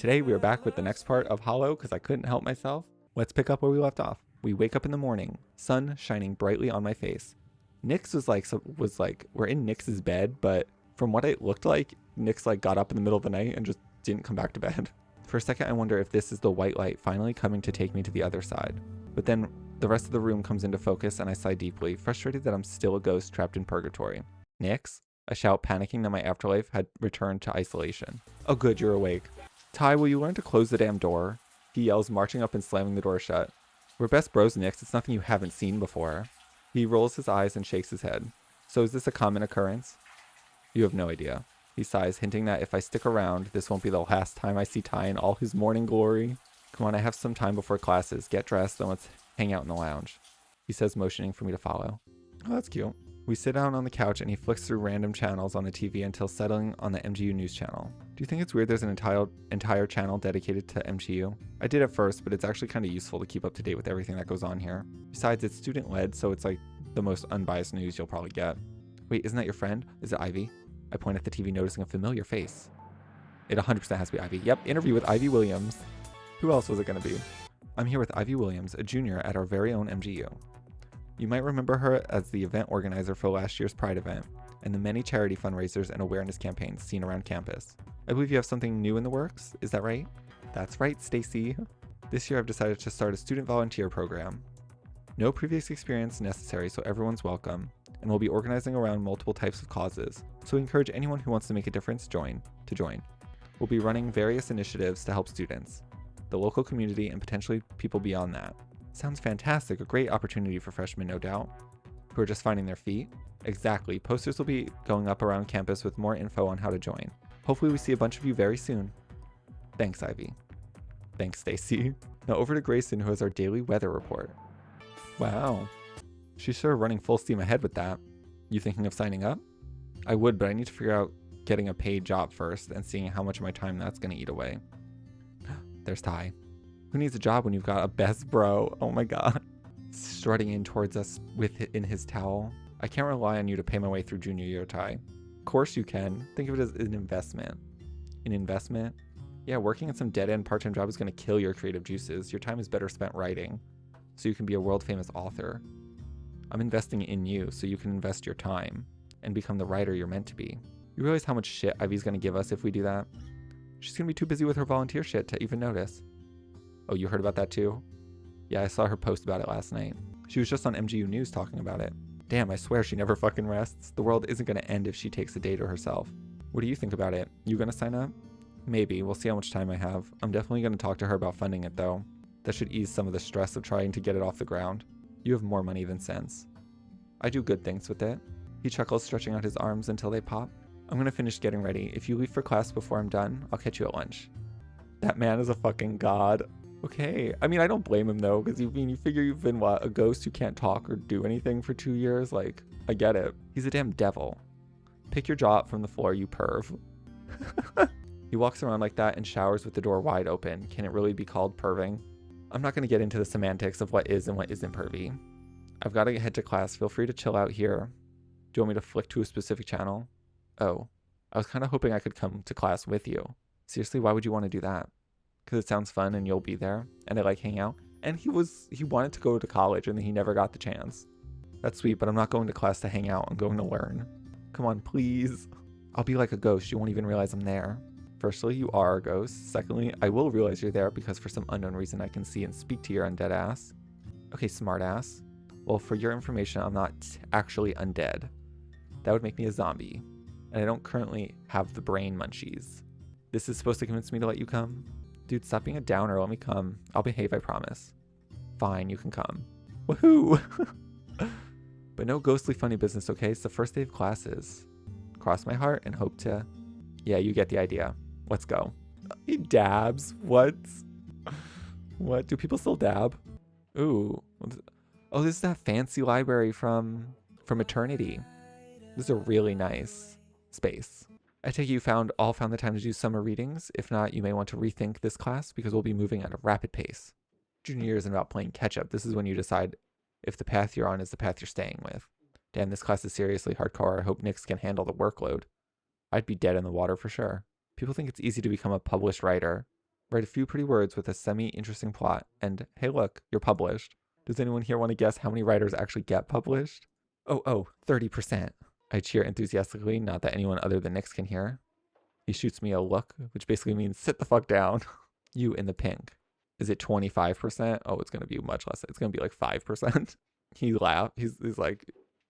Today we are back with the next part of Hollow because I couldn't help myself. Let's pick up where we left off. We wake up in the morning, sun shining brightly on my face. Nyx was like, we're in Nyx's bed, but from what it looked like, Nyx like got up in the middle of the night and just didn't come back to bed. For a second, I wonder if this is the white light finally coming to take me to the other side. But then the rest of the room comes into focus and I sigh deeply, frustrated that I'm still a ghost trapped in purgatory. Nyx? I shout, panicking that my afterlife had returned to isolation. Oh good, you're awake. Ty, will you learn to close the damn door? He yells, marching up and slamming the door shut. We're best bros, Nyx. It's nothing you haven't seen before. He rolls his eyes and shakes his head. So is this a common occurrence? You have no idea. He sighs, hinting that if I stick around, this won't be the last time I see Ty in all his morning glory. Come on, I have some time before classes. Get dressed, then let's hang out in the lounge. He says, motioning for me to follow. Oh, that's cute. We sit down on the couch and he flicks through random channels on the TV until settling on the MGU news channel. Do you think it's weird there's an entire channel dedicated to MGU? I did at first, but it's actually kind of useful to keep up to date with everything that goes on here. Besides, it's student-led, so it's like the most unbiased news you'll probably get. Wait, isn't that your friend? Is it Ivy? I point at the TV, noticing a familiar face. It 100% has to be Ivy. Yep, interview with Ivy Williams. Who else was it going to be? I'm here with Ivy Williams, a junior at our very own MGU. You might remember her as the event organizer for last year's Pride event and the many charity fundraisers and awareness campaigns seen around campus. I believe you have something new in the works, is that right? That's right, Stacy. This year I've decided to start a student volunteer program. No previous experience necessary, so everyone's welcome, and we'll be organizing around multiple types of causes, so we encourage anyone who wants to make a difference to join. We'll be running various initiatives to help students, the local community, and potentially people beyond that. Sounds fantastic, a great opportunity for freshmen, no doubt, who are just finding their feet. Exactly, posters will be going up around campus with more info on how to join. Hopefully we see a bunch of you very soon. Thanks, Ivy. Thanks, Stacy. Now over to Grayson, who has our daily weather report. Wow, she's sure running full steam ahead with that. You thinking of signing up? I would, but I need to figure out getting a paid job first and seeing how much of my time that's going to eat away. There's Ty. Who needs a job when you've got a best bro? Oh my god. Strutting in towards us in his towel. I can't rely on you to pay my way through junior year, Ty. Of course you can. Think of it as an investment. An investment? Yeah, working at some dead-end part-time job is going to kill your creative juices. Your time is better spent writing, so you can be a world-famous author. I'm investing in you, so you can invest your time and become the writer you're meant to be. You realize how much shit Ivy's going to give us if we do that? She's going to be too busy with her volunteer shit to even notice. Oh, you heard about that too? Yeah, I saw her post about it last night. She was just on MGU News talking about it. Damn, I swear she never fucking rests. The world isn't going to end if she takes a day to herself. What do you think about it? You going to sign up? Maybe. We'll see how much time I have. I'm definitely going to talk to her about funding it though. That should ease some of the stress of trying to get it off the ground. You have more money than sense. I do good things with it. He chuckles, stretching out his arms until they pop. I'm going to finish getting ready. If you leave for class before I'm done, I'll catch you at lunch. That man is a fucking god. Okay. I mean, I don't blame him though, because you figure you've been, what, a ghost who can't talk or do anything for 2 years? Like, I get it. He's a damn devil. Pick your jaw up from the floor, you perv. He walks around like that and showers with the door wide open. Can it really be called perving? I'm not going to get into the semantics of what is and what isn't pervy. I've got to head to class. Feel free to chill out here. Do you want me to flick to a specific channel? Oh, I was kind of hoping I could come to class with you. Seriously, why would you want to do that? Because it sounds fun and you'll be there and I like hanging out. And he wanted to go to college and he never got the chance. That's sweet, but I'm not going to class to hang out. I'm going to learn. Come on, please. I'll be like a ghost. You won't even realize I'm there. Firstly, you are a ghost. Secondly, I will realize you're there because for some unknown reason I can see and speak to your undead ass. Okay, smart ass. Well, for your information, I'm not actually undead. That would make me a zombie. And I don't currently have the brain munchies. This is supposed to convince me to let you come? Dude, stop being a downer. Let me come. I'll behave, I promise. Fine, you can come. Woohoo! But no ghostly funny business, okay? It's the first day of classes. Cross my heart and hope to... Yeah, you get the idea. Let's go. He dabs. What? What? Do people still dab? Ooh. Oh, this is that fancy library from Eternity. This is a really nice space. I take it you all found the time to do summer readings. If not, you may want to rethink this class because we'll be moving at a rapid pace. Junior year isn't about playing catch up. This is when you decide if the path you're on is the path you're staying with. Damn, this class is seriously hardcore. I hope Nyx can handle the workload. I'd be dead in the water for sure. People think it's easy to become a published writer. Write a few pretty words with a semi-interesting plot, and hey look, you're published. Does anyone here want to guess how many writers actually get published? Oh, 30%. I cheer enthusiastically, not that anyone other than Nix can hear. He shoots me a look, which basically means sit the fuck down. You in the pink. Is it 25%? Oh, it's going to be much less. It's going to be like 5%. He laughed. He's like,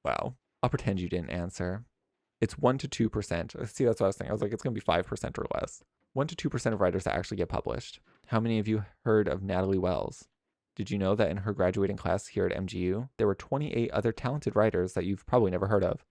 wow. I'll pretend you didn't answer. It's 1 to 2%. See, that's what I was saying. I was like, it's going to be 5% or less. 1 to 2% of writers that actually get published. How many of you heard of Natalie Wells? Did you know that in her graduating class here at MGU, there were 28 other talented writers that you've probably never heard of?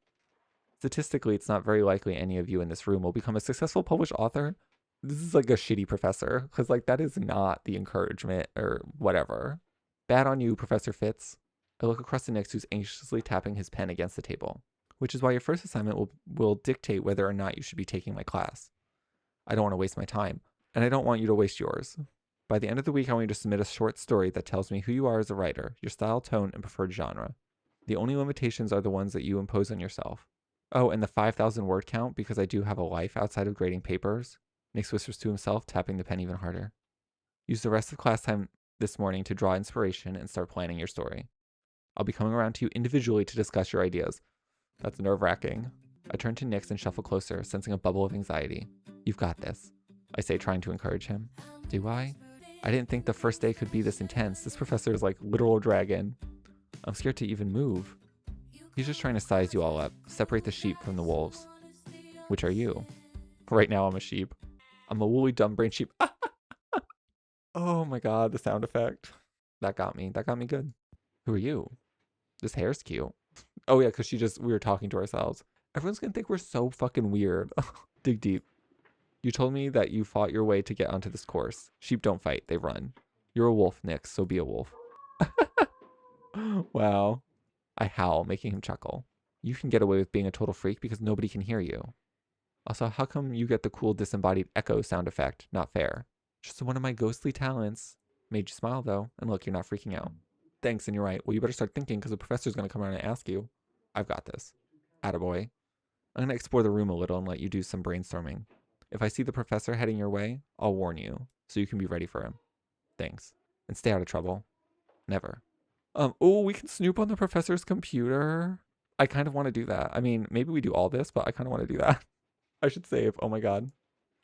Statistically, it's not very likely any of you in this room will become a successful published author. This is like a shitty professor, because like that is not the encouragement or whatever. Bad on you, Professor Fitz. I look across to Nix, who's anxiously tapping his pen against the table, which is why your first assignment will dictate whether or not you should be taking my class. I don't want to waste my time, and I don't want you to waste yours. By the end of the week, I want you to submit a short story that tells me who you are as a writer, your style, tone, and preferred genre. The only limitations are the ones that you impose on yourself. Oh, and the 5,000 word count, because I do have a life outside of grading papers. Nix whispers to himself, tapping the pen even harder. Use the rest of class time this morning to draw inspiration and start planning your story. I'll be coming around to you individually to discuss your ideas. That's nerve-wracking. I turn to Nix and shuffle closer, sensing a bubble of anxiety. You've got this, I say, trying to encourage him. Do I? I didn't think the first day could be this intense. This professor is like literal dragon. I'm scared to even move. He's just trying to size you all up, separate the sheep from the wolves. Which are you? Right now I'm a sheep. I'm a woolly dumb brain sheep. Oh my god, the sound effect. That got me. That got me good. Who are you? This hair's cute. Oh yeah, because we were talking to ourselves. Everyone's gonna think we're so fucking weird. Dig deep. You told me that you fought your way to get onto this course. Sheep don't fight, they run. You're a wolf, Nix, so be a wolf. Wow. I howl, making him chuckle. You can get away with being a total freak because nobody can hear you. Also, how come you get the cool disembodied echo sound effect? Not fair. Just one of my ghostly talents. Made you smile, though. And look, you're not freaking out. Thanks, and you're right. Well, you better start thinking because the professor's going to come around and ask you. I've got this. Attaboy. I'm going to explore the room a little and let you do some brainstorming. If I see the professor heading your way, I'll warn you, so you can be ready for him. Thanks. And stay out of trouble. Never. Oh, we can snoop on the professor's computer. I kind of want to do that. I mean, maybe we do all this, but I kind of want to do that. I should save. Oh my god.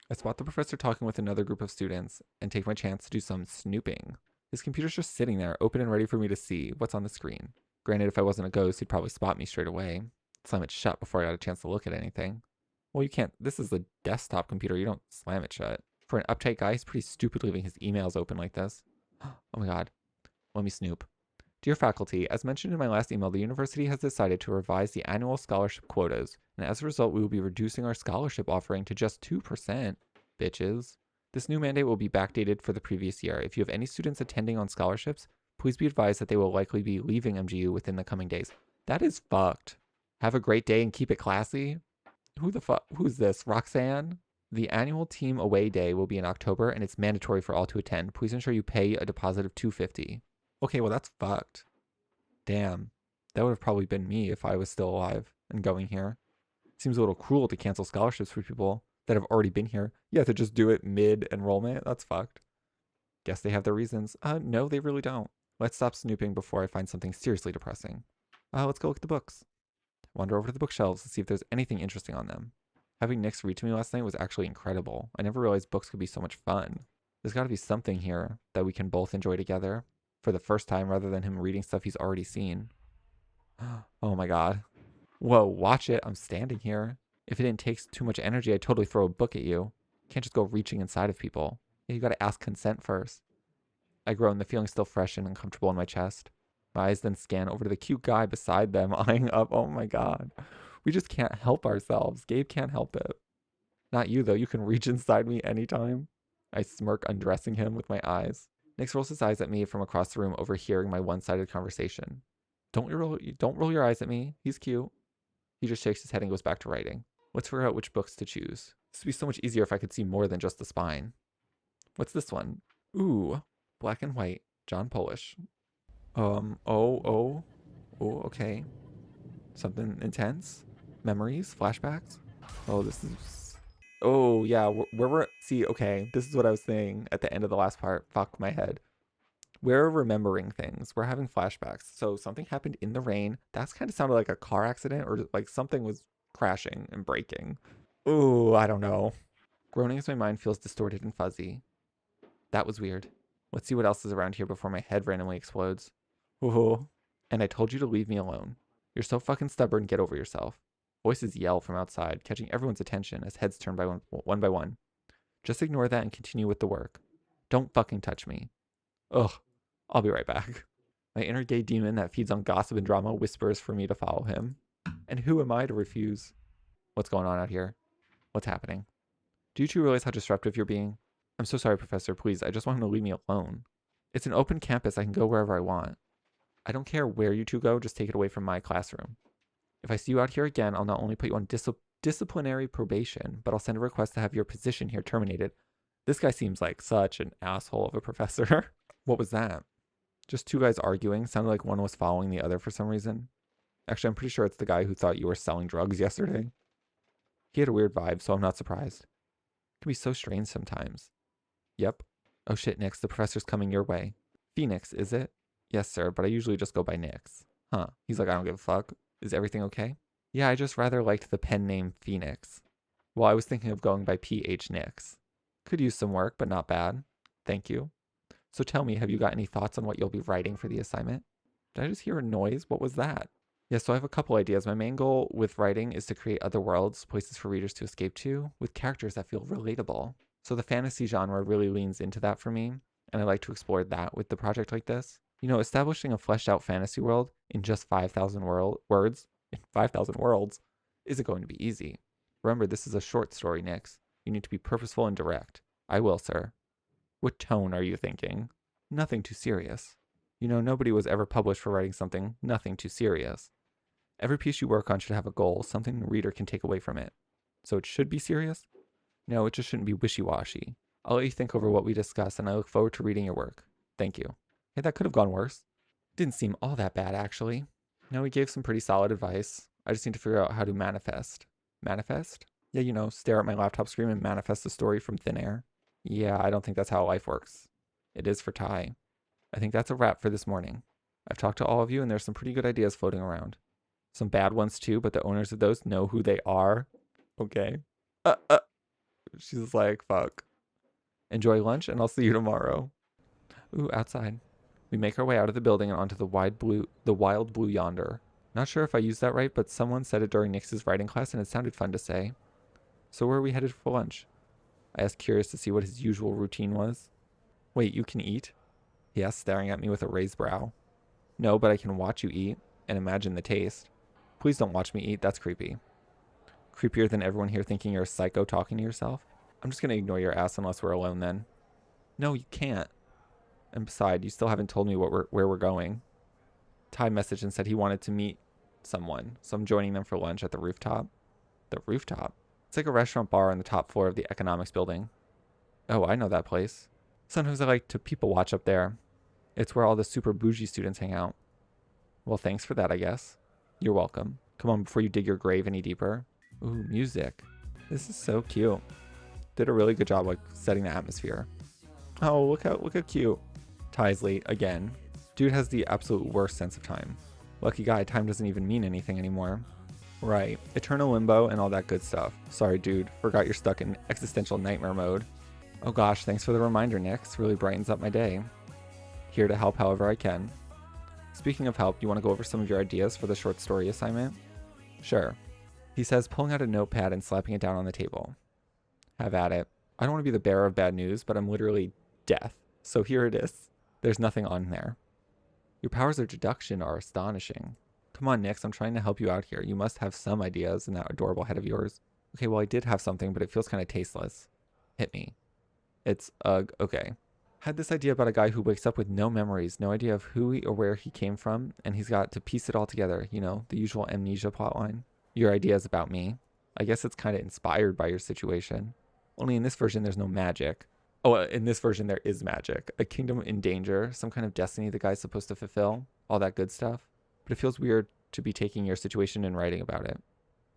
I spot the professor talking with another group of students and take my chance to do some snooping. His computer's just sitting there, open and ready for me to see what's on the screen. Granted, if I wasn't a ghost, he'd probably spot me straight away. Slam it shut before I got a chance to look at anything. Well, you can't. This is a desktop computer. You don't slam it shut. For an uptight guy, he's pretty stupid leaving his emails open like this. Oh my god. Let me snoop. Dear faculty, as mentioned in my last email, the university has decided to revise the annual scholarship quotas, and as a result, we will be reducing our scholarship offering to just 2%. Bitches. This new mandate will be backdated for the previous year. If you have any students attending on scholarships, please be advised that they will likely be leaving MGU within the coming days. That is fucked. Have a great day and keep it classy. Who's this? Roxanne? The annual team away day will be in October, and it's mandatory for all to attend. Please ensure you pay a deposit of $250. Okay, well, that's fucked. Damn. That would have probably been me if I was still alive and going here. Seems a little cruel to cancel scholarships for people that have already been here. Yeah, to just do it mid-enrollment? That's fucked. Guess they have their reasons. No, they really don't. Let's stop snooping before I find something seriously depressing. Let's go look at the books. Wander over to the bookshelves to see if there's anything interesting on them. Having Nix read to me last night was actually incredible. I never realized books could be so much fun. There's got to be something here that we can both enjoy together for the first time rather than him reading stuff he's already seen. Oh my god. Whoa, watch it. I'm standing here. If it didn't take too much energy, I'd totally throw a book at you. Can't just go reaching inside of people. Yeah, you gotta ask consent first. I groan, the feeling still fresh and uncomfortable in my chest. My eyes then scan over to the cute guy beside them, eyeing up. Oh my god. We just can't help ourselves. Gabe can't help it. Not you, though. You can reach inside me anytime. I smirk, undressing him with my eyes. Nix rolls his eyes at me from across the room, overhearing my one-sided conversation. Don't roll your eyes at me. He's cute. He just shakes his head and goes back to writing. Let's figure out which books to choose. This would be so much easier if I could see more than just the spine. What's this one? Ooh, black and white. John Polish. Okay. Something intense? Memories? Flashbacks? Oh, this is Oh, yeah. Where we're. See, okay. This is what I was saying at the end of the last part. Fuck my head. We're remembering things. We're having flashbacks. So something happened in the rain. That's kind of sounded like a car accident or like something was crashing and breaking. Ooh, I don't know. Groaning as my mind feels distorted and fuzzy. That was weird. Let's see what else is around here before my head randomly explodes. Ooh. And I told you to leave me alone. You're so fucking stubborn, get over yourself. Voices yell from outside, catching everyone's attention as heads turn one by one. Just ignore that and continue with the work. Don't fucking touch me. Ugh. I'll be right back. My inner gay demon that feeds on gossip and drama whispers for me to follow him. And who am I to refuse? What's going on out here? What's happening? Do you two realize how disruptive you're being? I'm so sorry, Professor. Please, I just want him to leave me alone. It's an open campus. I can go wherever I want. I don't care where you two go. Just take it away from my classroom. If I see you out here again, I'll not only put you on disciplinary probation, but I'll send a request to have your position here terminated. This guy seems like such an asshole of a professor. What was that? Just two guys arguing. Sounded like one was following the other for some reason. Actually, I'm pretty sure it's the guy who thought you were selling drugs yesterday. He had a weird vibe, so I'm not surprised. It can be so strange sometimes. Yep. Oh shit, Nix, the professor's coming your way. Phoenix, is it? Yes, sir, but I usually just go by Nix. Huh. He's like, I don't give a fuck. Is everything okay? Yeah, I just rather liked the pen name Phoenix. Well, I was thinking of going by PH Nix. Could use some work, but not bad. Thank you. So tell me, have you got any thoughts on what you'll be writing for the assignment? Did I just hear a noise? What was that? Yeah, so I have a couple ideas. My main goal with writing is to create other worlds, places for readers to escape to, with characters that feel relatable. So the fantasy genre really leans into that for me, and I like to explore that with the project like this. You know, establishing a fleshed out fantasy world in just 5,000 words, in 5,000 worlds, isn't going to be easy. Remember, this is a short story, Nix. You need to be purposeful and direct. I will, sir. What tone are you thinking? Nothing too serious. You know, nobody was ever published for writing something nothing too serious. Every piece you work on should have a goal, something the reader can take away from it. So it should be serious? No, it just shouldn't be wishy-washy. I'll let you think over what we discussed, and I look forward to reading your work. Thank you. Hey, that could have gone worse. Didn't seem all that bad, actually. No, he gave some pretty solid advice. I just need to figure out how to manifest. Manifest? Yeah, you know, stare at my laptop screen and manifest a story from thin air. Yeah, I don't think that's how life works. It is for Ty. I think that's a wrap for this morning. I've talked to all of you, and there's some pretty good ideas floating around. Some bad ones too, but the owners of those know who they are. Okay. She's like, fuck. Enjoy lunch, and I'll see you tomorrow. Ooh, outside. We make our way out of the building and onto the wild blue yonder. Not sure if I used that right, but someone said it during Nix's writing class, and it sounded fun to say. So where are we headed for lunch? I asked, curious to see what his usual routine was. Wait, you can eat? He asked, staring at me with a raised brow. No, but I can watch you eat and imagine the taste. Please don't watch me eat, that's creepy. Creepier than everyone here thinking you're a psycho talking to yourself? I'm just gonna ignore your ass unless we're alone then. No, you can't. And besides, you still haven't told me where we're going. Ty messaged and said he wanted to meet someone, so I'm joining them for lunch at the rooftop. The rooftop? It's like a restaurant bar on the top floor of the economics building. Oh, I know that place. Sometimes I like to people watch up there. It's where all the super bougie students hang out. Well, thanks for that, I guess. You're welcome. Come on before you dig your grave any deeper. Ooh, music. This is so cute. Did a really good job like setting the atmosphere. Oh, look how cute. Ty's late again. Dude has the absolute worst sense of time. Lucky guy, time doesn't even mean anything anymore. Right. Eternal limbo and all that good stuff. Sorry, dude. Forgot you're stuck in existential nightmare mode. Oh gosh, thanks for the reminder, Nix. Really brightens up my day. Here to help however I can. Speaking of help, you want to go over some of your ideas for the short story assignment? Sure. He says, pulling out a notepad and slapping it down on the table. Have at it. I don't want to be the bearer of bad news, but I'm literally death. So here it is. There's nothing on there. Your powers of deduction are astonishing. Come on, Nix, I'm trying to help you out here. You must have some ideas in that adorable head of yours. Okay, well, I did have something, but it feels kind of tasteless. Hit me. It's, okay. Had this idea about a guy who wakes up with no memories, no idea of who or where he came from, and he's got to piece it all together, you know, the usual amnesia plotline. Your idea is about me. I guess it's kind of inspired by your situation. Only in this version, there's no magic. Oh, in this version, there is magic. A kingdom in danger, some kind of destiny the guy's supposed to fulfill, all that good stuff. But it feels weird to be taking your situation and writing about it.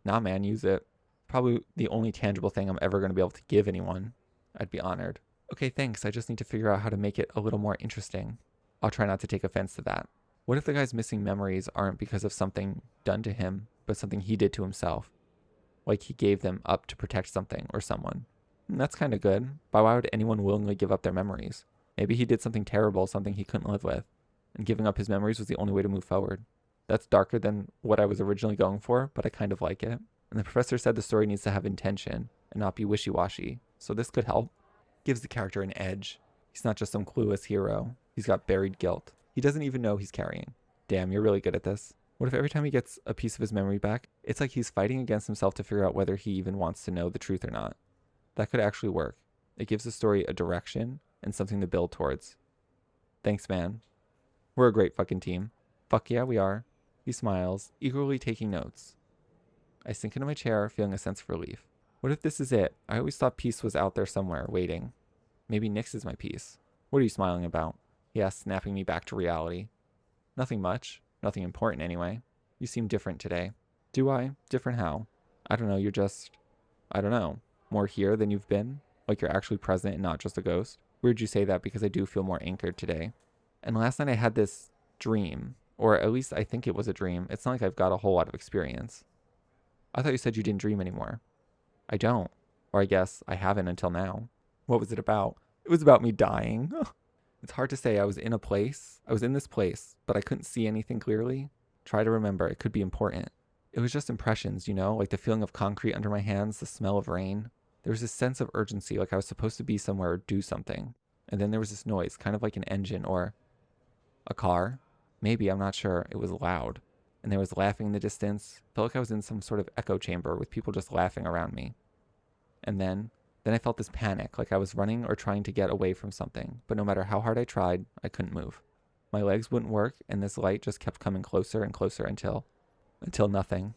Nah, man, use it. Probably the only tangible thing I'm ever going to be able to give anyone. I'd be honored. Okay, thanks. I just need to figure out how to make it a little more interesting. I'll try not to take offense to that. What if the guy's missing memories aren't because of something done to him, but something he did to himself? Like he gave them up to protect something or someone. That's kind of good. But why would anyone willingly give up their memories? Maybe he did something terrible, something he couldn't live with, and giving up his memories was the only way to move forward. That's darker than what I was originally going for, but I kind of like it. And the professor said the story needs to have intention and not be wishy-washy, so this could help. Gives the character an edge. He's not just some clueless hero. He's got buried guilt. He doesn't even know he's carrying. Damn, you're really good at this. What if every time he gets a piece of his memory back, it's like he's fighting against himself to figure out whether he even wants to know the truth or not? That could actually work. It gives the story a direction and something to build towards. Thanks, man. We're a great fucking team. Fuck yeah, we are. He smiles, eagerly taking notes. I sink into my chair, feeling a sense of relief. What if this is it? I always thought peace was out there somewhere, waiting. Maybe Nyx is my peace. What are you smiling about? He asks, snapping me back to reality. Nothing much. Nothing important, anyway. You seem different today. Do I? Different how? I don't know, you're just... I don't know. More here than you've been? Like you're actually present and not just a ghost? Weird you say that because I do feel more anchored today. And last night I had this dream. Or at least I think it was a dream. It's not like I've got a whole lot of experience. I thought you said you didn't dream anymore. I don't. Or I guess I haven't until now. What was it about? It was about me dying. It's hard to say. I was in this place, but I couldn't see anything clearly. Try to remember. It could be important. It was just impressions, like the feeling of concrete under my hands, the smell of rain. There was this sense of urgency, like I was supposed to be somewhere or do something. And then there was this noise, kind of like an engine or a car. Maybe, I'm not sure. It was loud. And there was laughing in the distance. Felt like I was in some sort of echo chamber with people just laughing around me. And then I felt this panic, like I was running or trying to get away from something. But no matter how hard I tried, I couldn't move. My legs wouldn't work, and this light just kept coming closer and closer until nothing.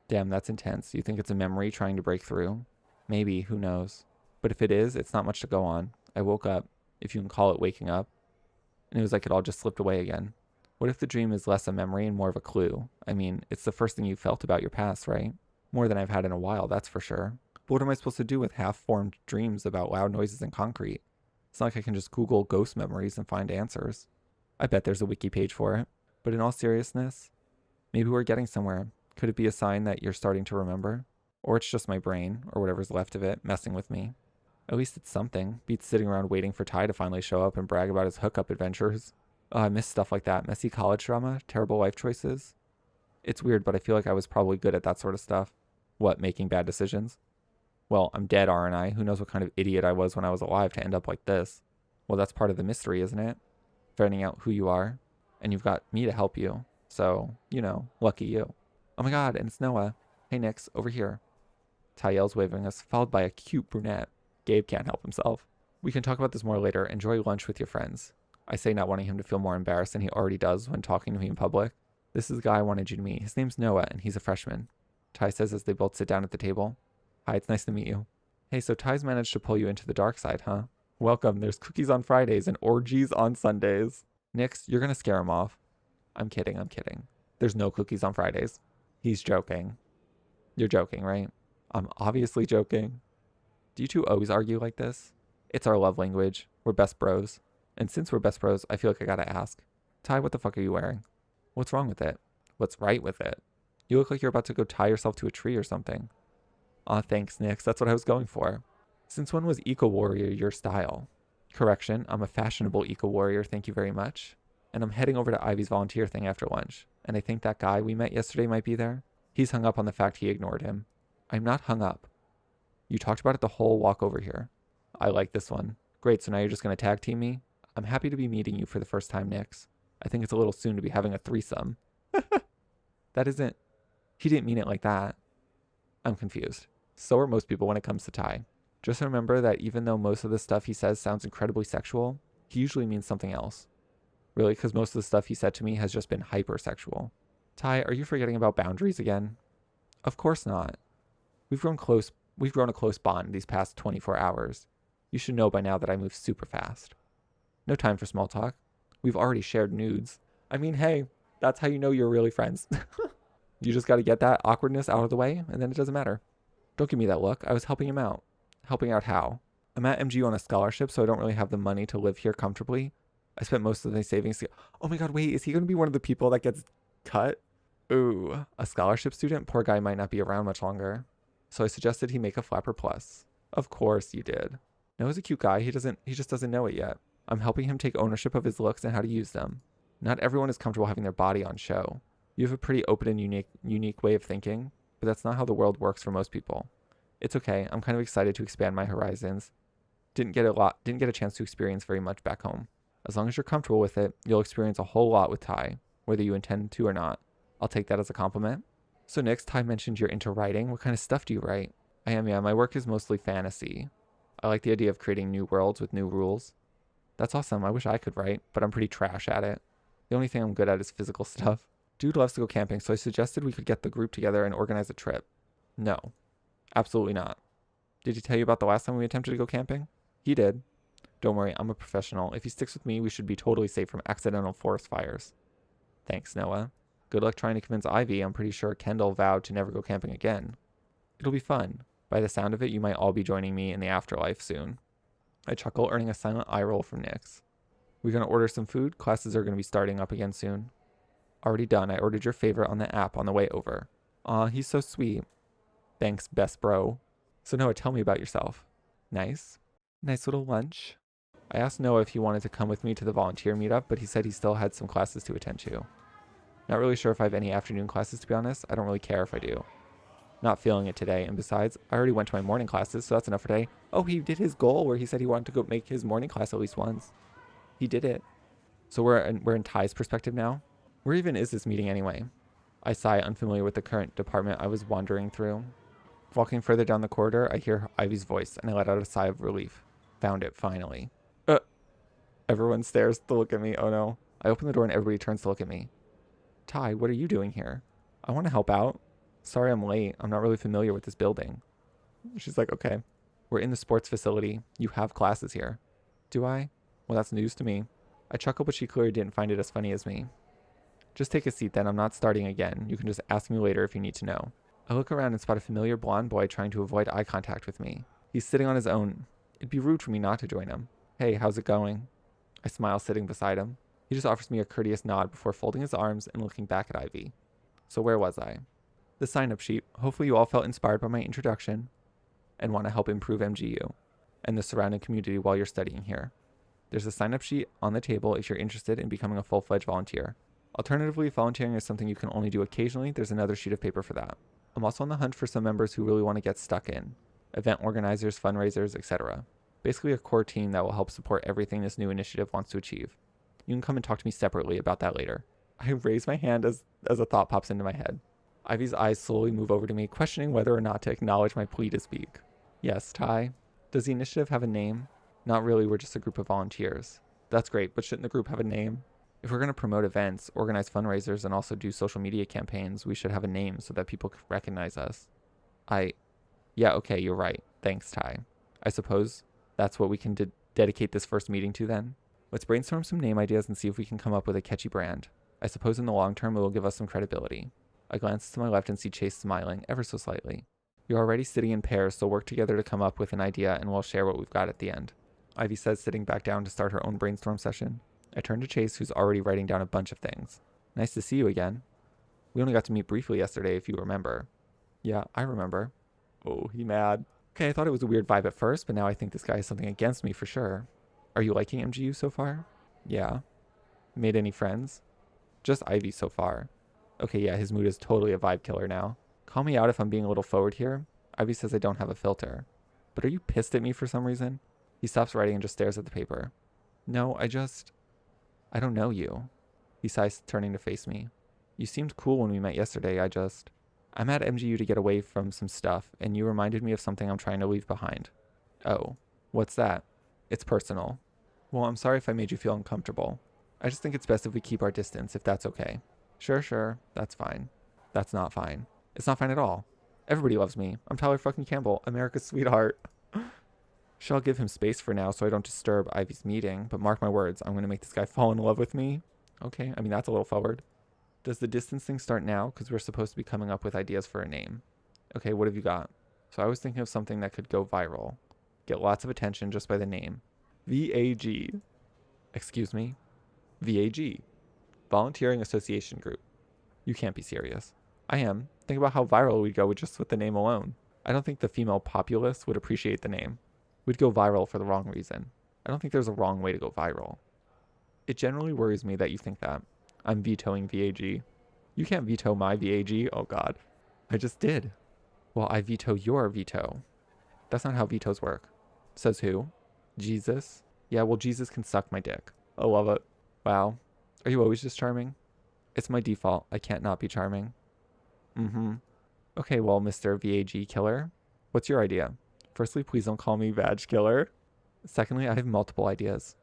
Damn, that's intense. You think it's a memory trying to break through? Maybe, who knows? But if it is, it's not much to go on. I woke up, if you can call it waking up, and it was like it all just slipped away again. What if the dream is less a memory and more of a clue? I mean, it's the first thing you felt about your past, right? More than I've had in a while, that's for sure. But what am I supposed to do with half-formed dreams about loud noises and concrete? It's not like I can just Google ghost memories and find answers. I bet there's a wiki page for it. But in all seriousness, maybe we're getting somewhere. Could it be a sign that you're starting to remember? Or it's just my brain, or whatever's left of it, messing with me. At least it's something. Beats sitting around waiting for Ty to finally show up and brag about his hookup adventures. Oh, I miss stuff like that. Messy college drama, terrible life choices. It's weird, but I feel like I was probably good at that sort of stuff. What, making bad decisions? Well, I'm dead, aren't I? Who knows what kind of idiot I was when I was alive to end up like this? Well, that's part of the mystery, isn't it? Finding out who you are. And you've got me to help you. So, lucky you. Oh my god, and it's Noah. Hey, Nyx, over here. Ty yells, waving us, followed by a cute brunette. Gabe can't help himself. We can talk about this more later. Enjoy lunch with your friends. I say, not wanting him to feel more embarrassed than he already does when talking to me in public. This is the guy I wanted you to meet. His name's Noah, and he's a freshman. Ty says as they both sit down at the table. Hi, it's nice to meet you. Hey, so Ty's managed to pull you into the dark side, huh? Welcome. There's cookies on Fridays and orgies on Sundays. Nyx, you're gonna scare him off. I'm kidding. There's no cookies on Fridays. He's joking. You're joking, right? I'm obviously joking. Do you two always argue like this? It's our love language. We're best bros. And since we're best bros, I feel like I gotta ask. Ty, what the fuck are you wearing? What's wrong with it? What's right with it? You look like you're about to go tie yourself to a tree or something. Aw, thanks, Nyx. That's what I was going for. Since when was eco-warrior your style? Correction, I'm a fashionable eco-warrior, thank you very much. And I'm heading over to Ivy's volunteer thing after lunch. And I think that guy we met yesterday might be there. He's hung up on the fact he ignored him. I'm not hung up. You talked about it the whole walk over here. I like this one. Great, so now you're just going to tag team me? I'm happy to be meeting you for the first time, Nyx. I think it's a little soon to be having a threesome. That isn't... He didn't mean it like that. I'm confused. So are most people when it comes to Ty. Just remember that even though most of the stuff he says sounds incredibly sexual, he usually means something else. Really, because most of the stuff he said to me has just been hypersexual. Ty, are you forgetting about boundaries again? Of course not. We've grown a close bond these past 24 hours. You should know by now that I move super fast. No time for small talk. We've already shared nudes. I mean, hey, that's how you know you're really friends. You just got to get that awkwardness out of the way, and then it doesn't matter. Don't give me that look. I was helping him out. Helping out how? I'm at MGU on a scholarship, so I don't really have the money to live here comfortably. I spent most of my savings to... Oh my god, wait, is he going to be one of the people that gets cut? Ooh, a scholarship student? Poor guy might not be around much longer. So I suggested he make a Flapper Plus. Of course you did. Noah's a cute guy. He just doesn't know it yet. I'm helping him take ownership of his looks and how to use them. Not everyone is comfortable having their body on show. You have a pretty open and unique way of thinking, but that's not how the world works for most people. It's okay. I'm kind of excited to expand my horizons. Didn't get a chance to experience very much back home. As long as you're comfortable with it, you'll experience a whole lot with Ty, whether you intend to or not. I'll take that as a compliment. So next, Ty mentioned you're into writing. What kind of stuff do you write? I am, yeah. My work is mostly fantasy. I like the idea of creating new worlds with new rules. That's awesome. I wish I could write, but I'm pretty trash at it. The only thing I'm good at is physical stuff. Dude loves to go camping, so I suggested we could get the group together and organize a trip. No, absolutely not. Did he tell you about the last time we attempted to go camping? He did. Don't worry, I'm a professional. If he sticks with me, we should be totally safe from accidental forest fires. Thanks, Noah. Good luck trying to convince Ivy. I'm pretty sure Kendal vowed to never go camping again. It'll be fun. By the sound of it, you might all be joining me in the afterlife soon. I chuckle, earning a silent eye roll from Nyx. We're going to order some food. Classes are going to be starting up again soon. Already done. I ordered your favorite on the app on the way over. Aw, he's so sweet. Thanks, best bro. So Noah, tell me about yourself. Nice. Nice little lunch. I asked Noah if he wanted to come with me to the volunteer meetup, but he said he still had some classes to attend to. Not really sure if I have any afternoon classes, to be honest. I don't really care if I do. Not feeling it today, and besides, I already went to my morning classes, so that's enough for today. Oh, he did his goal where he said he wanted to go make his morning class at least once. He did it. So we're in Ty's perspective now. Where even is this meeting anyway? I sigh, unfamiliar with the current department I was wandering through. Walking further down the corridor, I hear Ivy's voice, and I let out a sigh of relief. Found it, finally. Everyone stares to look at me. Oh no. I open the door and everybody turns to look at me. Ty, what are you doing here? I want to help out. Sorry I'm late. I'm not really familiar with this building. She's like, okay. We're in the sports facility. You have classes here. Do I? Well, that's news to me. I chuckle, but she clearly didn't find it as funny as me. Just take a seat then. I'm not starting again. You can just ask me later if you need to know. I look around and spot a familiar blonde boy trying to avoid eye contact with me. He's sitting on his own. It'd be rude for me not to join him. Hey, how's it going? I smile, sitting beside him. He just offers me a courteous nod before folding his arms and looking back at Ivy. So where was I? The sign-up sheet. Hopefully you all felt inspired by my introduction and want to help improve MGU and the surrounding community while you're studying here. There's a sign-up sheet on the table if you're interested in becoming a full-fledged volunteer. Alternatively, if volunteering is something you can only do occasionally, there's another sheet of paper for that. I'm also on the hunt for some members who really want to get stuck in. Event organizers, fundraisers, etc. Basically a core team that will help support everything this new initiative wants to achieve. You can come and talk to me separately about that later. I raise my hand as a thought pops into my head. Ivy's eyes slowly move over to me, questioning whether or not to acknowledge my plea to speak. Yes, Ty. Does the initiative have a name? Not really, we're just a group of volunteers. That's great, but shouldn't the group have a name? If we're going to promote events, organize fundraisers, and also do social media campaigns, we should have a name so that people recognize us. Yeah, okay, you're right. Thanks, Ty. I suppose that's what we can dedicate this first meeting to then. Let's brainstorm some name ideas and see if we can come up with a catchy brand. I suppose in the long term it will give us some credibility. I glance to my left and see Chase smiling, ever so slightly. You're already sitting in pairs, so work together to come up with an idea and we'll share what we've got at the end. Ivy says, sitting back down to start her own brainstorm session. I turn to Chase, who's already writing down a bunch of things. Nice to see you again. We only got to meet briefly yesterday, if you remember. Yeah, I remember. Oh, he mad. Okay, I thought it was a weird vibe at first, but now I think this guy has something against me for sure. Are you liking MGU so far? Yeah. Made any friends? Just Ivy so far. Okay, yeah, his mood is totally a vibe killer now. Call me out if I'm being a little forward here. Ivy says I don't have a filter. But are you pissed at me for some reason? He stops writing and just stares at the paper. No, I don't know you. He sighs, turning to face me. You seemed cool when we met yesterday. I'm at MGU to get away from some stuff, and you reminded me of something I'm trying to leave behind. Oh, what's that? It's personal. Well, I'm sorry if I made you feel uncomfortable. I just think it's best if we keep our distance, if that's okay. Sure, that's fine. That's not fine. It's not fine at all. Everybody loves me. I'm Tyler fucking Campbell, America's sweetheart. I'll give him space for now so I don't disturb Ivy's meeting, but mark my words, I'm going to make this guy fall in love with me. Okay, I mean, that's a little forward. Does the distance thing start now? Because we're supposed to be coming up with ideas for a name. Okay, what have you got? So I was thinking of something that could go viral, get lots of attention just by the name. VAG. Excuse me? VAG. Volunteering Association Group. You can't be serious. I am. Think about how viral we'd go just with the name alone. I don't think the female populace would appreciate the name. We'd go viral for the wrong reason. I don't think there's a wrong way to go viral. It generally worries me that you think that. I'm vetoing VAG. You can't veto my VAG. Oh God. I just did. Well, I veto your veto. That's not how vetoes work. Says who? Jesus? Yeah, well, Jesus can suck my dick. I love it. Wow. Are you always just charming? It's my default. I can't not be charming. Mm-hmm. Okay, well, Mr. VAG Killer, what's your idea? Firstly, please don't call me Vag Killer. Secondly, I have multiple ideas.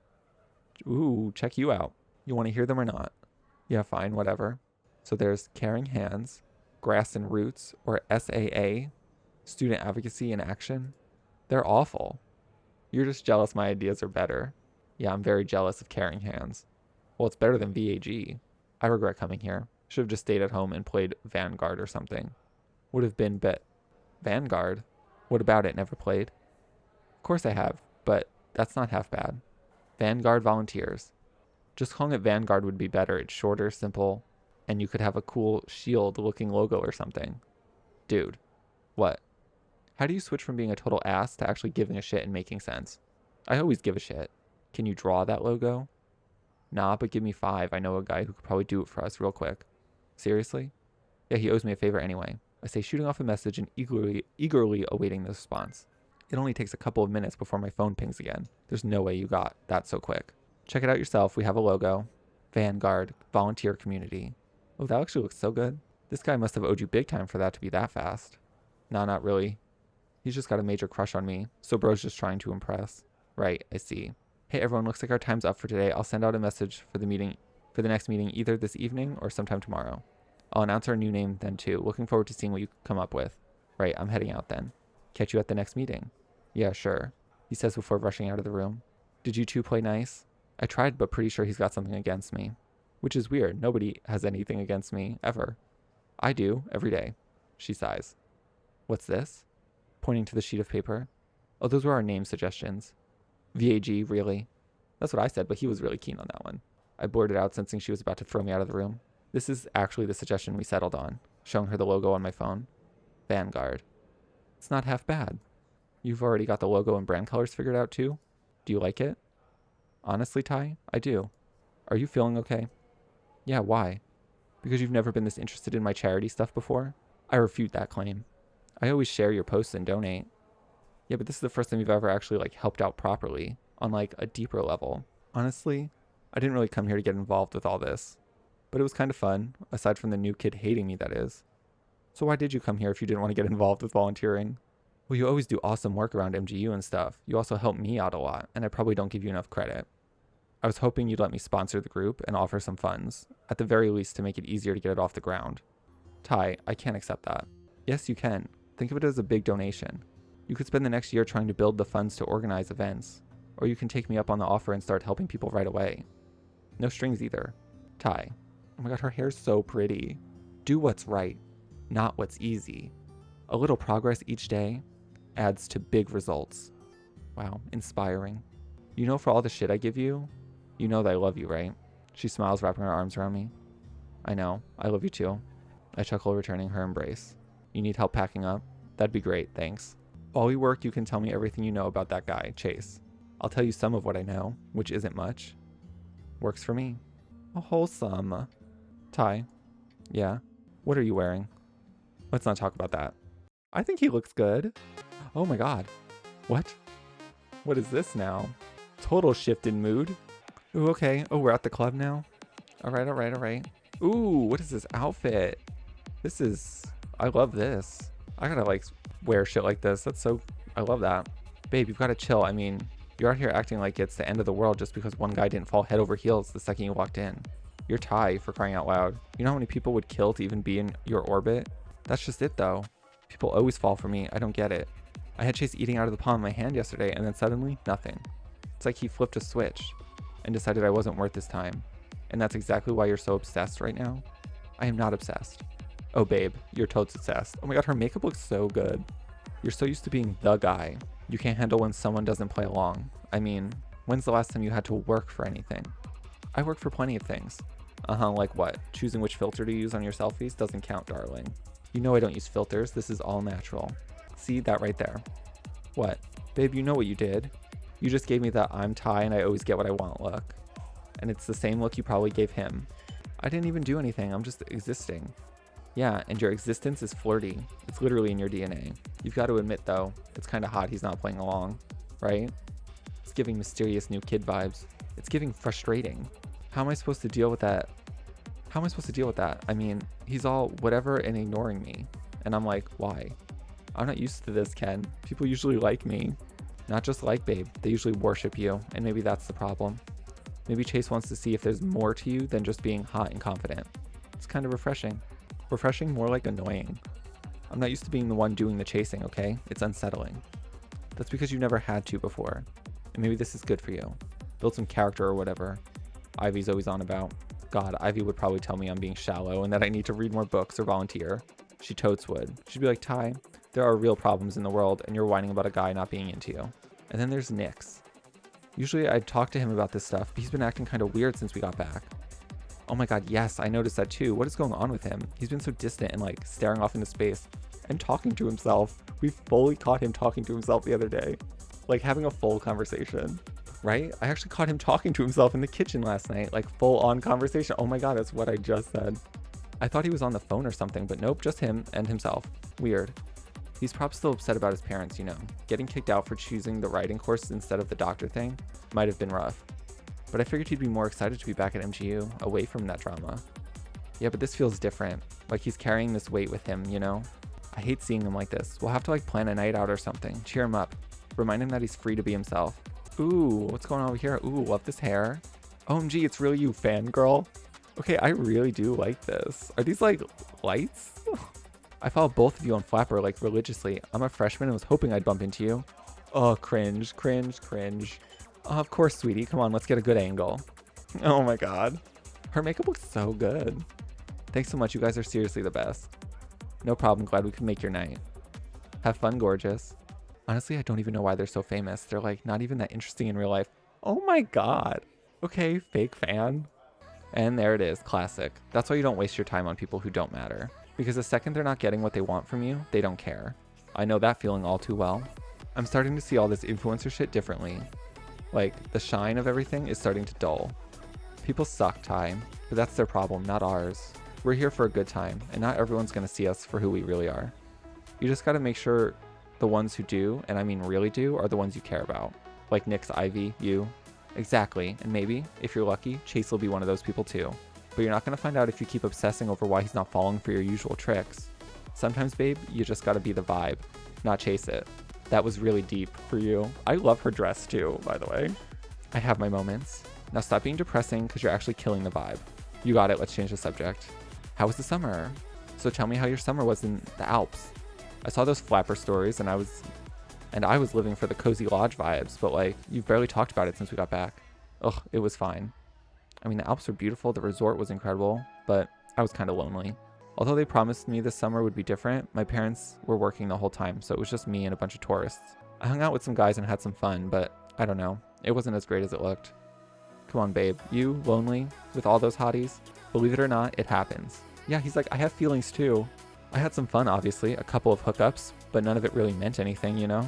Ooh, check you out. You want to hear them or not? Yeah, fine, whatever. So there's Caring Hands, Grass and Roots, or SAA, Student Advocacy in Action. They're awful. You're just jealous my ideas are better. Yeah, I'm very jealous of Caring Hands. Well, it's better than VAG. I regret coming here. Should have just stayed at home and played Vanguard or something. Would have been Vanguard? What about it? Never played? Of course I have, but that's not half bad. Vanguard Volunteers. Just calling it Vanguard would be better. It's shorter, simple, and you could have a cool shield-looking logo or something. Dude. What? How do you switch from being a total ass to actually giving a shit and making sense? I always give a shit. Can you draw that logo? Nah, but give me 5. I know a guy who could probably do it for us real quick. Seriously? Yeah, he owes me a favor anyway. I say, shooting off a message and eagerly awaiting the response. It only takes a couple of minutes before my phone pings again. There's no way you got that so quick. Check it out yourself. We have a logo. Vanguard, volunteer community. Oh, that actually looks so good. This guy must have owed you big time for that to be that fast. Nah, not really. He's just got a major crush on me, so bro's just trying to impress. Right, I see. Hey everyone, looks like our time's up for today. I'll send out a message for the next meeting either this evening or sometime tomorrow. I'll announce our new name then too. Looking forward to seeing what you come up with. Right, I'm heading out then. Catch you at the next meeting. Yeah, sure, he says before rushing out of the room. Did you two play nice? I tried, but pretty sure he's got something against me. Which is weird. Nobody has anything against me, ever. I do, every day. She sighs. What's this? Pointing to the sheet of paper. Oh, those were our name suggestions. VAG, really? That's what I said, but he was really keen on that one. I blurted out, sensing she was about to throw me out of the room. This is actually the suggestion we settled on, showing her the logo on my phone. Vanguard. It's not half bad. You've already got the logo and brand colors figured out too? Do you like it? Honestly, Ty, I do. Are you feeling okay? Yeah, why? Because you've never been this interested in my charity stuff before? I refute that claim. I always share your posts and donate. Yeah, but this is the first time you've ever actually helped out properly on a deeper level. Honestly, I didn't really come here to get involved with all this, but it was kind of fun, aside from the new kid hating me, that is. So why did you come here if you didn't want to get involved with volunteering? Well, you always do awesome work around MGU and stuff. You also help me out a lot, and I probably don't give you enough credit. I was hoping you'd let me sponsor the group and offer some funds, at the very least to make it easier to get it off the ground. Ty, I can't accept that. Yes, you can. Think of it as a big donation. You could spend the next year trying to build the funds to organize events, or you can take me up on the offer and start helping people right away. No strings either. Ty, oh my god, her hair's so pretty. Do what's right, not what's easy. A little progress each day adds to big results. Wow, inspiring. You know, for all the shit I give you, you know that I love you, right? She smiles, wrapping her arms around me. I know, I love you too. I chuckle, returning her embrace. You need help packing up? That'd be great, thanks. While we work, you can tell me everything you know about that guy, Chase. I'll tell you some of what I know, which isn't much. Works for me. Oh, wholesome. Ty. Yeah? What are you wearing? Let's not talk about that. I think he looks good. Oh my god. What? What is this now? Total shift in mood. Ooh, okay. Oh, we're at the club now? Alright, alright, alright. Ooh, what is this outfit? I love this. I gotta wear shit like this. I love that. Babe, you've gotta chill. I mean, you're out here acting like it's the end of the world just because one guy didn't fall head over heels the second you walked in. You're Ty, for crying out loud. You know how many people would kill to even be in your orbit? That's just it though. People always fall for me. I don't get it. I had Chase eating out of the palm of my hand yesterday and then suddenly, nothing. It's like he flipped a switch and decided I wasn't worth his time. And that's exactly why you're so obsessed right now? I am not obsessed. Oh babe, you're totes obsessed. Oh my god, her makeup looks so good. You're so used to being the guy. You can't handle when someone doesn't play along. I mean, when's the last time you had to work for anything? I work for plenty of things. Like what? Choosing which filter to use on your selfies doesn't count, darling. You know I don't use filters. This is all natural. See that right there? What? Babe, you know what you did. You just gave me that I'm Ty and I always get what I want look. And it's the same look you probably gave him. I didn't even do anything. I'm just existing. Yeah, and your existence is flirty. It's literally in your DNA. You've got to admit, though, it's kind of hot he's not playing along, right? It's giving mysterious new kid vibes. It's giving frustrating. How am I supposed to deal with that? I mean, he's all whatever and ignoring me. And I'm like, why? I'm not used to this, Ken. People usually like me. Not just like Babe. They usually worship you, and maybe that's the problem. Maybe Chase wants to see if there's more to you than just being hot and confident. It's kind of refreshing. Refreshing, more like annoying. I'm not used to being the one doing the chasing, okay? It's unsettling. That's because you never had to before. And maybe this is good for you. Build some character or whatever. Ivy's always on about. God, Ivy would probably tell me I'm being shallow and that I need to read more books or volunteer. She totes would. She'd be like, Ty, there are real problems in the world and you're whining about a guy not being into you. And then there's Nyx. Usually I'd talk to him about this stuff, but he's been acting kind of weird since we got back. Oh my god, yes, I noticed that too. What is going on with him? He's been so distant and like staring off into space and talking to himself. We fully caught him talking to himself the other day. Like having a full conversation, right? I actually caught him talking to himself in the kitchen last night, like full on conversation. Oh my god, that's what I just said. I thought he was on the phone or something, but nope, just him and himself. Weird. He's probably still upset about his parents, you know. Getting kicked out for choosing the writing course instead of the doctor thing might have been rough. But I figured he'd be more excited to be back at MGU, away from that drama. Yeah, but this feels different. Like he's carrying this weight with him, you know? I hate seeing him like this. We'll have to like plan a night out or something. Cheer him up. Remind him that he's free to be himself. Ooh, what's going on over here? Ooh, love this hair. OMG, it's really you, fangirl. Okay, I really do like this. Are these like lights? I follow both of you on Flapper like religiously. I'm a freshman and was hoping I'd bump into you. Oh, cringe, cringe, cringe. Oh, of course, sweetie. Come on, let's get a good angle. Oh my god. Her makeup looks so good. Thanks so much. You guys are seriously the best. No problem. Glad we could make your night. Have fun, gorgeous. Honestly, I don't even know why they're so famous. They're like not even that interesting in real life. Oh my god. Okay, fake fan. And there it is. Classic. That's why you don't waste your time on people who don't matter. Because the second they're not getting what they want from you, they don't care. I know that feeling all too well. I'm starting to see all this influencer shit differently. Like, the shine of everything is starting to dull. People suck, Ty, but that's their problem, not ours. We're here for a good time, and not everyone's gonna see us for who we really are. You just gotta make sure the ones who do, and I mean really do, are the ones you care about. Like Nyx, Ivy, you. Exactly, and maybe, if you're lucky, Chase will be one of those people too. But you're not gonna find out if you keep obsessing over why he's not falling for your usual tricks. Sometimes, babe, you just gotta be the vibe, not chase it. That was really deep for you. I love her dress too, by the way. I have my moments. Now stop being depressing because you're actually killing the vibe. You got it, let's change the subject. How was the summer? So tell me how your summer was in the Alps. I saw those Flapper stories and I was living for the cozy lodge vibes, but like, you've barely talked about it since we got back. Ugh, it was fine. I mean, the Alps were beautiful, the resort was incredible, but I was kind of lonely. Although they promised me this summer would be different, my parents were working the whole time, so it was just me and a bunch of tourists. I hung out with some guys and had some fun, but I don't know. It wasn't as great as it looked. Come on, babe. You, lonely, with all those hotties? Believe it or not, it happens. Yeah, he's like, I have feelings too. I had some fun, obviously, a couple of hookups, but none of it really meant anything, you know?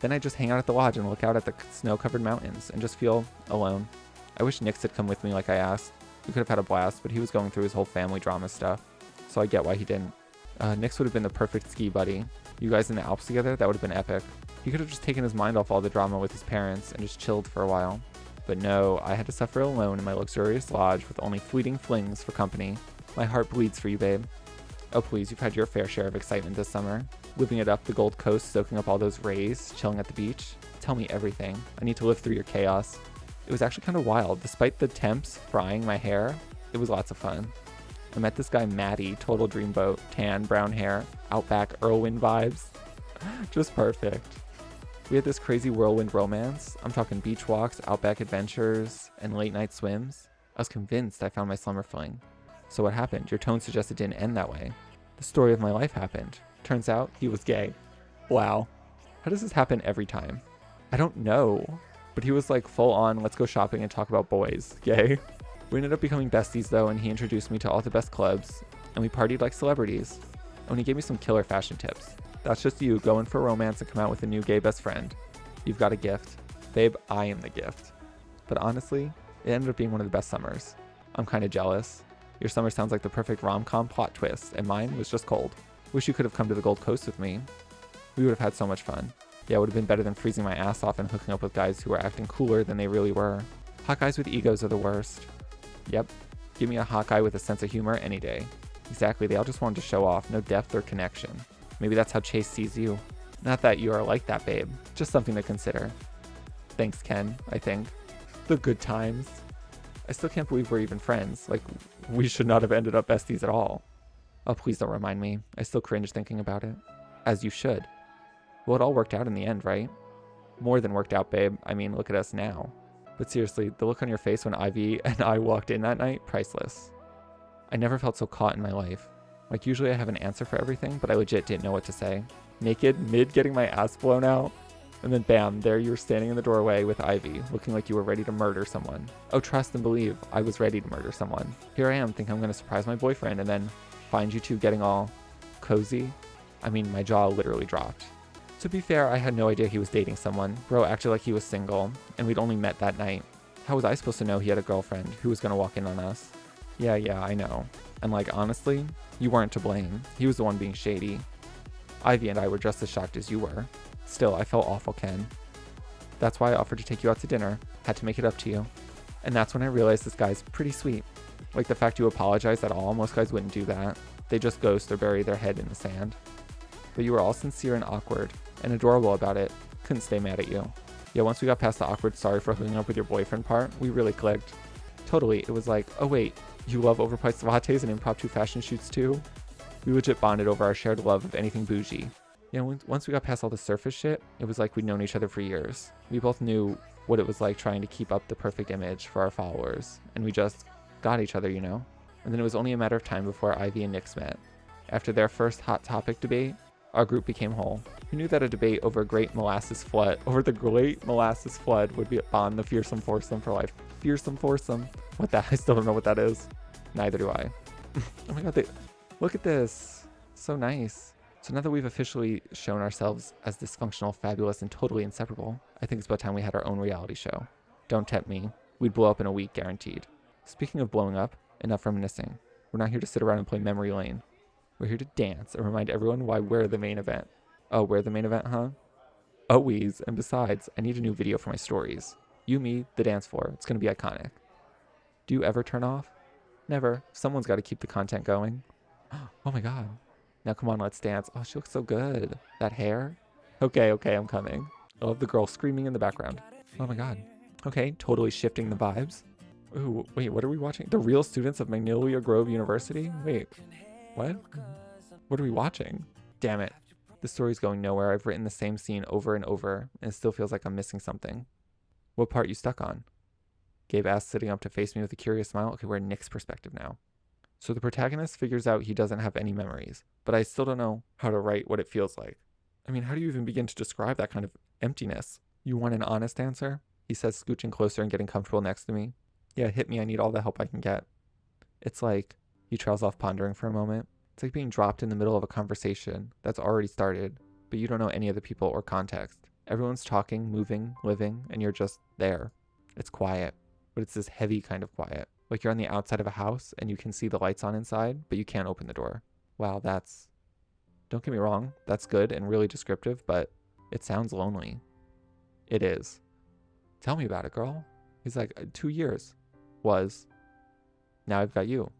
Then I just hang out at the lodge and look out at the snow-covered mountains and just feel alone. I wish Nyx had come with me like I asked. We could have had a blast, but he was going through his whole family drama stuff. So I get why he didn't. Nyx would have been the perfect ski buddy. You guys in the Alps together, that would have been epic. He could have just taken his mind off all the drama with his parents and just chilled for a while. But no, I had to suffer alone in my luxurious lodge with only fleeting flings for company. My heart bleeds for you, babe. Oh please, you've had your fair share of excitement this summer. Living it up the Gold Coast, soaking up all those rays, chilling at the beach. Tell me everything. I need to live through your chaos. It was actually kind of wild. Despite the temps frying my hair, it was lots of fun. I met this guy, Maddie, total dreamboat, tan, brown hair, outback Irwin vibes. Just perfect. We had this crazy whirlwind romance. I'm talking beach walks, outback adventures, and late night swims. I was convinced I found my summer fling. So what happened? Your tone suggested it didn't end that way. The story of my life happened. Turns out he was gay. Wow. How does this happen every time? I don't know. But he was like full on, let's go shopping and talk about boys. Yay. We ended up becoming besties though, and he introduced me to all the best clubs, and we partied like celebrities. Oh, and he gave me some killer fashion tips. That's just you going for romance and come out with a new gay best friend. You've got a gift. Babe, I am the gift. But honestly, it ended up being one of the best summers. I'm kind of jealous. Your summer sounds like the perfect rom-com plot twist, and mine was just cold. Wish you could have come to the Gold Coast with me. We would have had so much fun. Yeah, it would have been better than freezing my ass off and hooking up with guys who were acting cooler than they really were. Hot guys with egos are the worst. Yep. Give me a hot guy with a sense of humor any day. Exactly, they all just wanted to show off, no depth or connection. Maybe that's how Chase sees you. Not that you are like that, babe. Just something to consider. Thanks, Ken, I think. The good times. I still can't believe we're even friends. Like, we should not have ended up besties at all. Oh, please don't remind me. I still cringe thinking about it. As you should. Well, it all worked out in the end, right? More than worked out, babe. I mean, look at us now. But seriously, the look on your face when Ivy and I walked in that night, priceless. I never felt so caught in my life. Like, usually I have an answer for everything, but I legit didn't know what to say. Naked, mid getting my ass blown out. And then bam, there you were standing in the doorway with Ivy, looking like you were ready to murder someone. Oh, trust and believe, I was ready to murder someone. Here I am, thinking I'm gonna surprise my boyfriend and then find you two getting all cozy. I mean, my jaw literally dropped. To be fair, I had no idea he was dating someone. Bro acted like he was single, and we'd only met that night. How was I supposed to know he had a girlfriend who was gonna walk in on us? Yeah, I know. And like, honestly, you weren't to blame. He was the one being shady. Ivy and I were just as shocked as you were. Still, I felt awful, Ken. That's why I offered to take you out to dinner. Had to make it up to you. And that's when I realized this guy's pretty sweet. Like the fact you apologized at all, most guys wouldn't do that. They just ghost or bury their head in the sand. But you were all sincere and awkward, and adorable about it. Couldn't stay mad at you. Yeah, once we got past the awkward sorry for hooking up with your boyfriend part, we really clicked. Totally, it was like, oh wait, you love overpriced lattes and impromptu fashion shoots too? We legit bonded over our shared love of anything bougie. Yeah, once we got past all the surface shit, it was like we'd known each other for years. We both knew what it was like trying to keep up the perfect image for our followers, and we just got each other, you know? And then it was only a matter of time before Ivy and Nix met. After their first hot topic debate, our group became whole. Who knew that a debate over the great molasses flood would be bond the fearsome foursome for life? Fearsome foursome. What that? I still don't know what that is. Neither do I. Oh my god, look at this. So nice. So now that we've officially shown ourselves as dysfunctional, fabulous, and totally inseparable, I think it's about time we had our own reality show. Don't tempt me. We'd blow up in a week, guaranteed. Speaking of blowing up, enough reminiscing. We're not here to sit around and play memory lane. We're here to dance and remind everyone why we're the main event. Oh, we're the main event, huh? Always. And besides, I need a new video for my stories. You, me, the dance floor. It's going to be iconic. Do you ever turn off? Never. Someone's got to keep the content going. Oh my god. Now come on, let's dance. Oh, she looks so good. That hair? Okay, I'm coming. I love the girl screaming in the background. Oh my god. Okay, totally shifting the vibes. Ooh, wait, what are we watching? The Real Students of Magnolia Grove University? Wait, what? What are we watching? Damn it. The story's going nowhere. I've written the same scene over and over, and it still feels like I'm missing something. What part you stuck on? Gabe asked, sitting up to face me with a curious smile. Okay, we're in Nick's perspective now. So the protagonist figures out he doesn't have any memories, but I still don't know how to write what it feels like. I mean, how do you even begin to describe that kind of emptiness? You want an honest answer? He says, scooching closer and getting comfortable next to me. Yeah, hit me. I need all the help I can get. It's like, he trails off pondering for a moment. It's like being dropped in the middle of a conversation that's already started, but you don't know any of the people or context. Everyone's talking, moving, living, and you're just there. It's quiet, but it's this heavy kind of quiet. Like you're on the outside of a house and you can see the lights on inside, but you can't open the door. Wow, don't get me wrong, that's good and really descriptive, but it sounds lonely. It is. Tell me about it, girl. He's like, 2 years. Was. Now I've got you.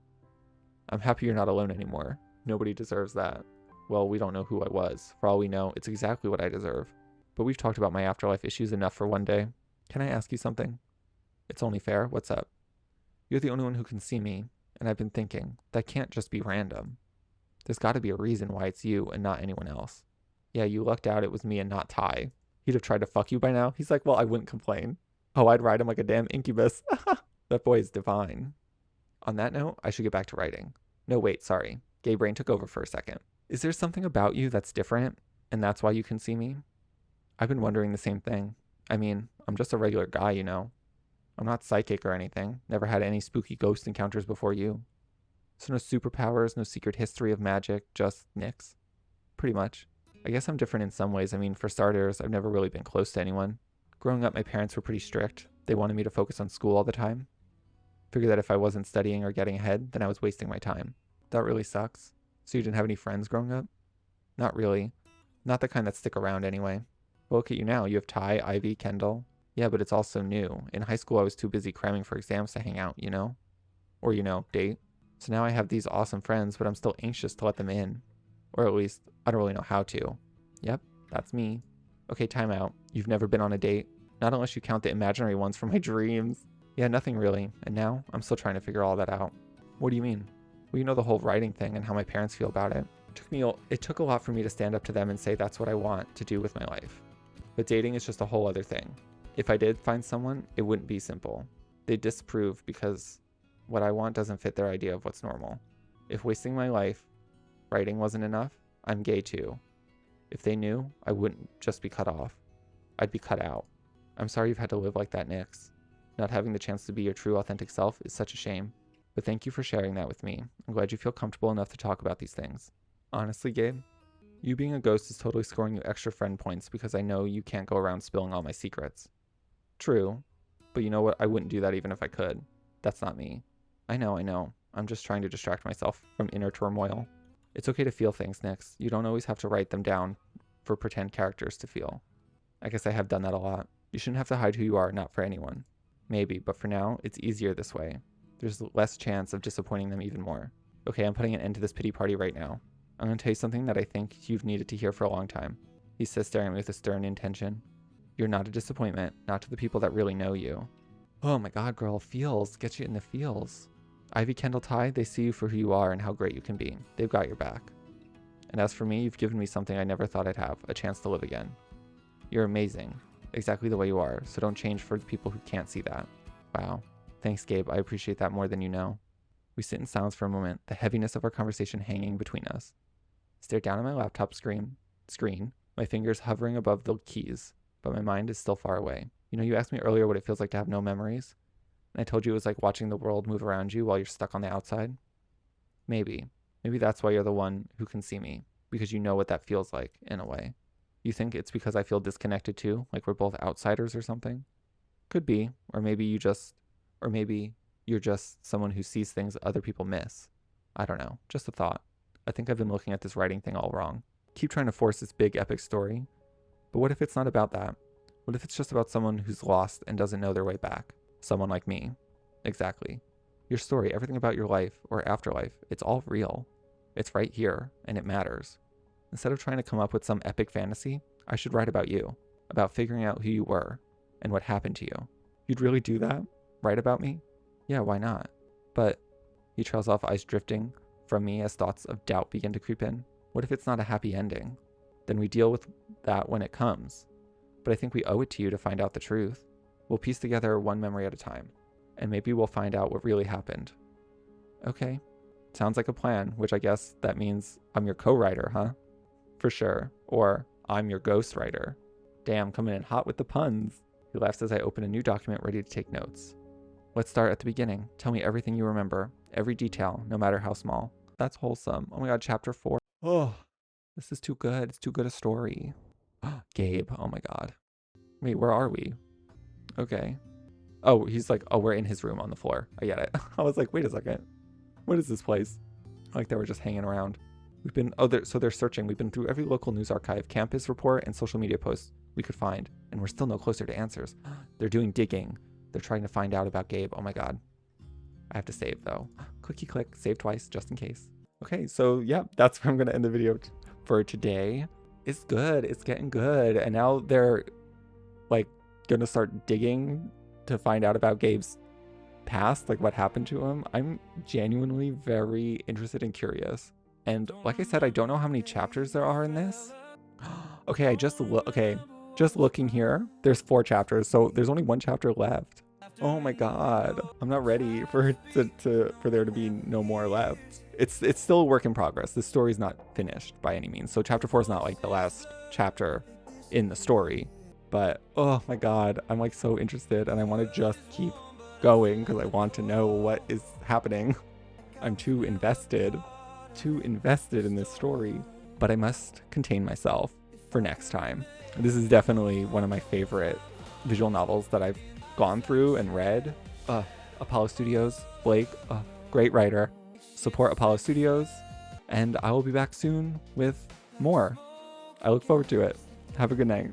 I'm happy you're not alone anymore. Nobody deserves that. Well, we don't know who I was. For all we know, it's exactly what I deserve. But we've talked about my afterlife issues enough for one day. Can I ask you something? It's only fair. What's up? You're the only one who can see me, and I've been thinking, that can't just be random. There's got to be a reason why it's you and not anyone else. Yeah, you lucked out it was me and not Ty. He'd have tried to fuck you by now. He's like, well, I wouldn't complain. Oh, I'd ride him like a damn incubus. That boy is divine. On that note, I should get back to writing. No, wait, sorry. Gay brain took over for a second. Is there something about you that's different? And that's why you can see me? I've been wondering the same thing. I mean, I'm just a regular guy, you know. I'm not psychic or anything. Never had any spooky ghost encounters before you. So no superpowers, no secret history of magic, just Nyx. Pretty much. I guess I'm different in some ways. I mean, for starters, I've never really been close to anyone. Growing up, my parents were pretty strict. They wanted me to focus on school all the time. Figured that if I wasn't studying or getting ahead, then I was wasting my time. That really sucks. So you didn't have any friends growing up? Not really. Not the kind that stick around anyway. Well, look at you now. You have Ty, Ivy, Kendal. Yeah, but it's all so new. In high school, I was too busy cramming for exams to hang out, you know? Or, you know, date. So now I have these awesome friends, but I'm still anxious to let them in. Or at least, I don't really know how to. Yep, that's me. Okay, time out. You've never been on a date? Not unless you count the imaginary ones from my dreams. Yeah, nothing really. And now, I'm still trying to figure all that out. What do you mean? Well, you know the whole writing thing and how my parents feel about it. It took a lot for me to stand up to them and say that's what I want to do with my life. But dating is just a whole other thing. If I did find someone, it wouldn't be simple. They'd disapprove because what I want doesn't fit their idea of what's normal. If wasting my life writing wasn't enough, I'm gay too. If they knew, I wouldn't just be cut off. I'd be cut out. I'm sorry you've had to live like that, Nyx. Not having the chance to be your true, authentic self is such a shame. But thank you for sharing that with me. I'm glad you feel comfortable enough to talk about these things. Honestly, Gabe, you being a ghost is totally scoring you extra friend points because I know you can't go around spilling all my secrets. True, but you know what? I wouldn't do that even if I could. That's not me. I know. I'm just trying to distract myself from inner turmoil. It's okay to feel things, Nyx. You don't always have to write them down for pretend characters to feel. I guess I have done that a lot. You shouldn't have to hide who you are, not for anyone. Maybe, but for now, it's easier this way. There's less chance of disappointing them even more. Okay, I'm putting an end to this pity party right now. I'm going to tell you something that I think you've needed to hear for a long time. He says, staring at me with a stern intention. You're not a disappointment, not to the people that really know you. Oh my god, girl, feels. Get you in the feels. Ivy, Kendal, Ty, they see you for who you are and how great you can be. They've got your back. And as for me, you've given me something I never thought I'd have, a chance to live again. You're amazing, exactly the way you are, so don't change for the people who can't see that. Wow. Thanks, Gabe. I appreciate that more than you know. We sit in silence for a moment, the heaviness of our conversation hanging between us. Stare down at my laptop screen, my fingers hovering above the keys, but my mind is still far away. You know, you asked me earlier what it feels like to have no memories, and I told you it was like watching the world move around you while you're stuck on the outside. Maybe that's why you're the one who can see me, because you know what that feels like, in a way. You think it's because I feel disconnected too, like we're both outsiders or something? Could be, or maybe you're just someone who sees things other people miss. I don't know, just a thought. I think I've been looking at this writing thing all wrong. Keep trying to force this big epic story, but what if it's not about that? What if it's just about someone who's lost and doesn't know their way back? Someone like me. Exactly. Your story, everything about your life or afterlife, it's all real. It's right here, and it matters. Instead of trying to come up with some epic fantasy, I should write about you, about figuring out who you were and what happened to you. You'd really do that? Write about me? Yeah, why not? But he trails off, eyes drifting from me as thoughts of doubt begin to creep in. What if it's not a happy ending? Then we deal with that when it comes. But I think we owe it to you to find out the truth. We'll piece together one memory at a time, and maybe we'll find out what really happened. Okay, sounds like a plan, which I guess that means I'm your co-writer, huh? For sure. Or I'm your ghostwriter. Damn, coming in hot with the puns. He laughs as I open a new document ready to take notes. Let's start at the beginning. Tell me everything you remember, every detail, no matter how small. That's wholesome. Oh my god, chapter 4. Oh, this is too good. It's too good a story. Gabe, oh my god. Wait, where are we? Okay. Oh, he's like, oh, we're in his room on the floor. I get it. I was like, wait a second. What is this place? Like they were just hanging around. So they're searching. We've been through every local news archive, campus report, and social media posts we could find, and we're still no closer to answers. They're doing digging. They're trying to find out about Gabe. Oh my god. I have to save though. Clicky click, save twice, just in case. Okay, so yeah, that's where I'm gonna end the video for today. It's good, it's getting good. And now they're like gonna start digging to find out about Gabe's past, like what happened to him. I'm genuinely very interested and curious. And like I said, I don't know how many chapters there are in this. Okay, just looking here, there's 4 chapters, so there's only 1 chapter left. Oh my god. I'm not ready for for there to be no more left. It's still a work in progress. This story's not finished by any means. So chapter 4 is not like the last chapter in the story. But oh my god, I'm like so interested and I want to just keep going because I want to know what is happening. I'm too invested in this story. But I must contain myself for next time. This is definitely one of my favorite visual novels that I've gone through and read. Apollo Studios, Blake, great writer. Support Apollo Studios, and I will be back soon with more. I look forward to it. Have a good night.